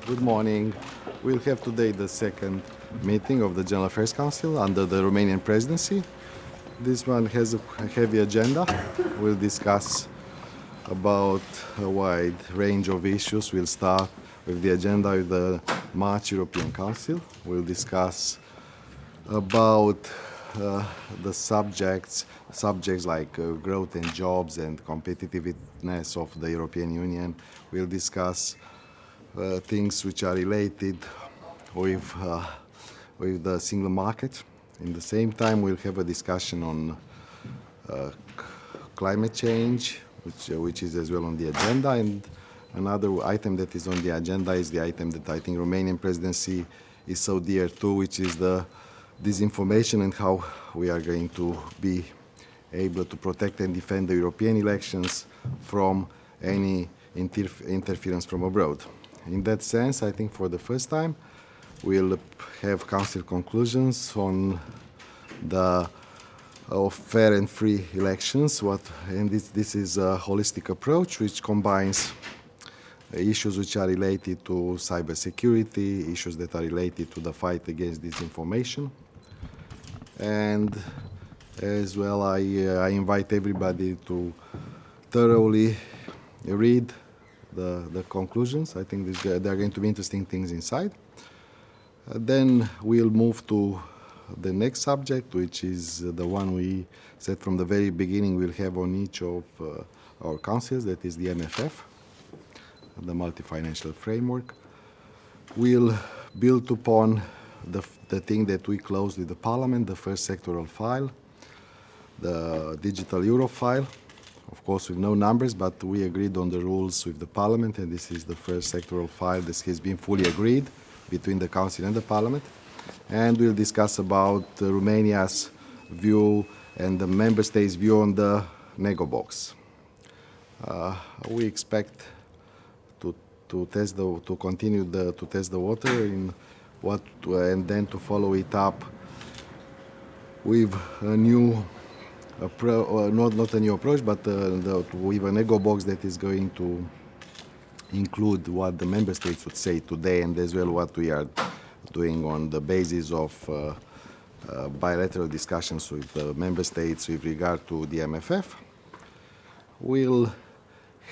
Good morning. We'll have today the second meeting of the General Affairs Council under the Romanian Presidency. This one has a heavy agenda. We'll discuss about a wide range of issues. We'll start with the agenda of the March European Council. We'll discuss about the subjects like growth and jobs and competitiveness of the European Union. We'll discuss things which are related with the single market. In the same time, we'll have a discussion on climate change, which is as well on the agenda. And another item that is on the agenda is the item that I think Romanian presidency is so dear to, which is the disinformation and how we are going to be able to protect and defend the European elections from any interference from abroad. In that sense, I think for the first time, we'll have Council conclusions on the fair and free elections. And this is a holistic approach which combines issues which are related to cybersecurity, issues that are related to the fight against disinformation. And as well, I invite everybody to thoroughly read the conclusions. I think there are going to be interesting things inside. Then we'll move to the next subject, which is the one we said from the very beginning we'll have on each of our councils, that is the MFF, the multi-financial framework. We'll build upon the thing that we closed with the Parliament, the first sectoral file, the digital euro file, of course with no numbers, but we agreed on the rules with the Parliament, and this is the first sectoral file that has been fully agreed between the Council and the Parliament. And we'll discuss about Romania's view and the Member States' view on the nego box. We expect to continue to test the water in and then to follow it up with a new not a new approach, but with a nego box that is going to include what the Member States would say today, and as well what we are doing on the basis of bilateral discussions with the Member States with regard to the MFF. We'll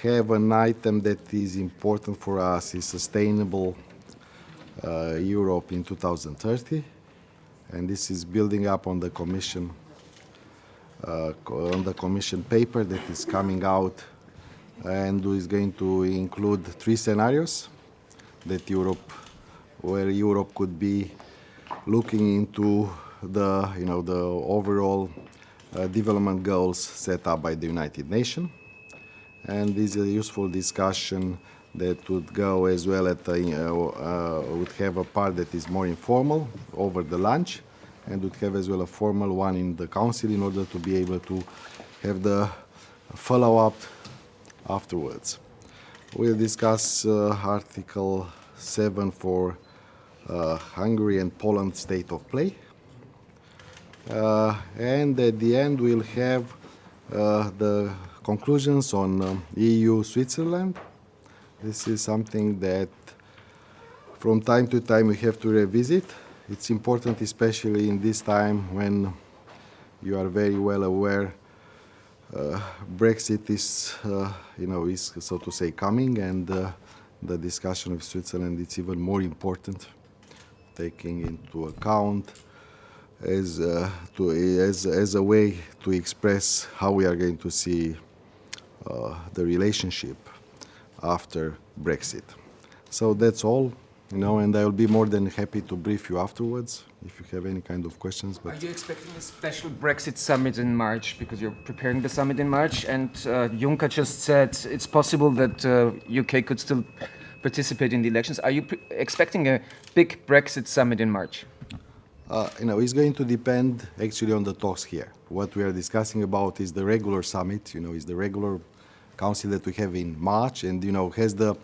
have an item that is important for us, is sustainable Europe in 2030, and this is building up on the Commission paper that is coming out, and is going to include 3 scenarios that where Europe could be looking into the overall development goals set up by the United Nations. And this is a useful discussion that would go as well would have a part that is more informal over the lunch, and would have as well a formal one in the Council in order to be able to have the follow-up afterwards. We'll discuss Article 7 for Hungary and Poland state of play. And at the end, we'll have the conclusions on EU-Switzerland. This is something that from time to time we have to revisit. It's important, especially in this time when you are very well aware Brexit is so to say coming, and the discussion with Switzerland is even more important, taking into account as a way to express how we are going to see the relationship after Brexit. So that's all. And I will be more than happy to brief you afterwards if you have any kind of questions. Are you expecting a special Brexit summit in March, because you're preparing the summit in March, and Juncker just said it's possible that UK could still participate in the elections. Are you expecting a big Brexit summit in March? It's going to depend actually on the talks here. What we are discussing about is the regular summit, is the regular council that we have in March, and has the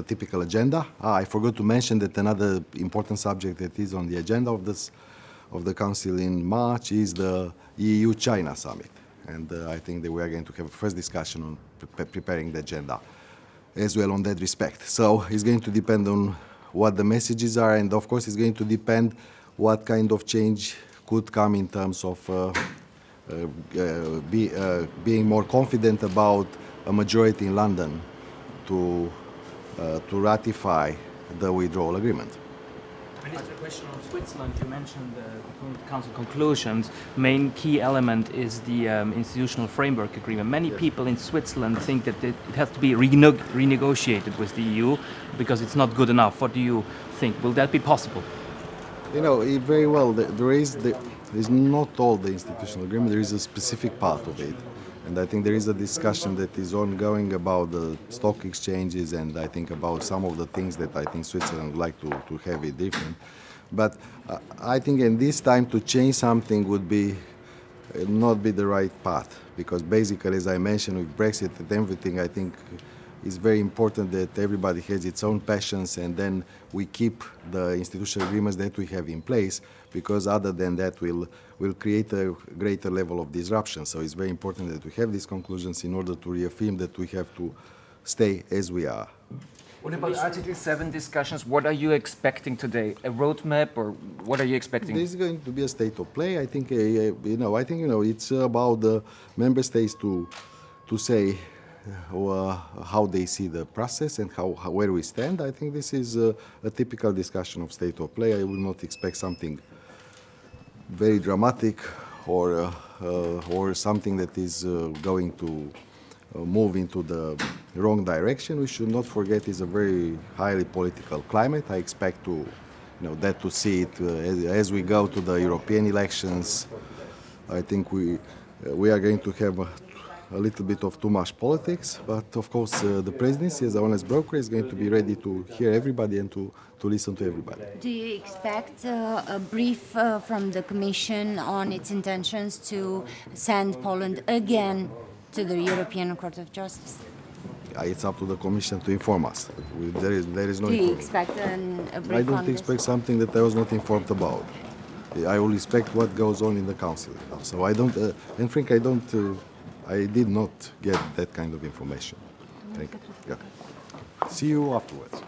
typical agenda. I forgot to mention that another important subject that is on the agenda of the Council in March is the EU-China summit. And I think that we are going to have a first discussion on preparing the agenda. as well on that respect. So it's going to depend on what the messages are, and of course it's going to depend what kind of change could come in terms of being more confident about a majority in London to ratify the withdrawal agreement. Minister, a question on Switzerland. You mentioned the Council conclusions. Main key element is the institutional framework agreement. Many people in Switzerland think that it has to be renegotiated with the EU because it's not good enough. What do you think? Will that be possible? You know, very well, there is not all the institutional agreement, there is a specific part of it. And I think there is a discussion that is ongoing about the stock exchanges, and I think about some of the things that I think Switzerland would like to have it different. But I think in this time to change something would be not be the right path, because basically, as I mentioned, with Brexit and everything, I think it's very important that everybody has its own passions, and then we keep the institutional agreements that we have in place, because other than that will create a greater level of disruption. So it's very important that we have these conclusions in order to reaffirm that we have to stay as we are. What about Article 7 discussions? What are you expecting today? A roadmap, or what are you expecting? There's going to be a state of play. I think it's about the member states to say how they see the process and where we stand. I think this is a typical discussion of state of play. I will not expect something very dramatic or something that is going to move into the wrong direction. We should not forget it's a very highly political climate. I expect to see it as we go to the European elections. I think we are going to have a little bit of too much politics, but of course the presidency as an honest broker is going to be ready to hear everybody and to listen to everybody. Do you expect a brief from the Commission on its intentions to send Poland again to the European Court of Justice? It's up to the Commission to inform us. There is no Do you information. expect a brief I don't on this? expect something that I was not informed about. I will expect what goes on in the Council. So I don't, and frankly, I did not get that kind of information. Thank you. Yeah. See you afterwards.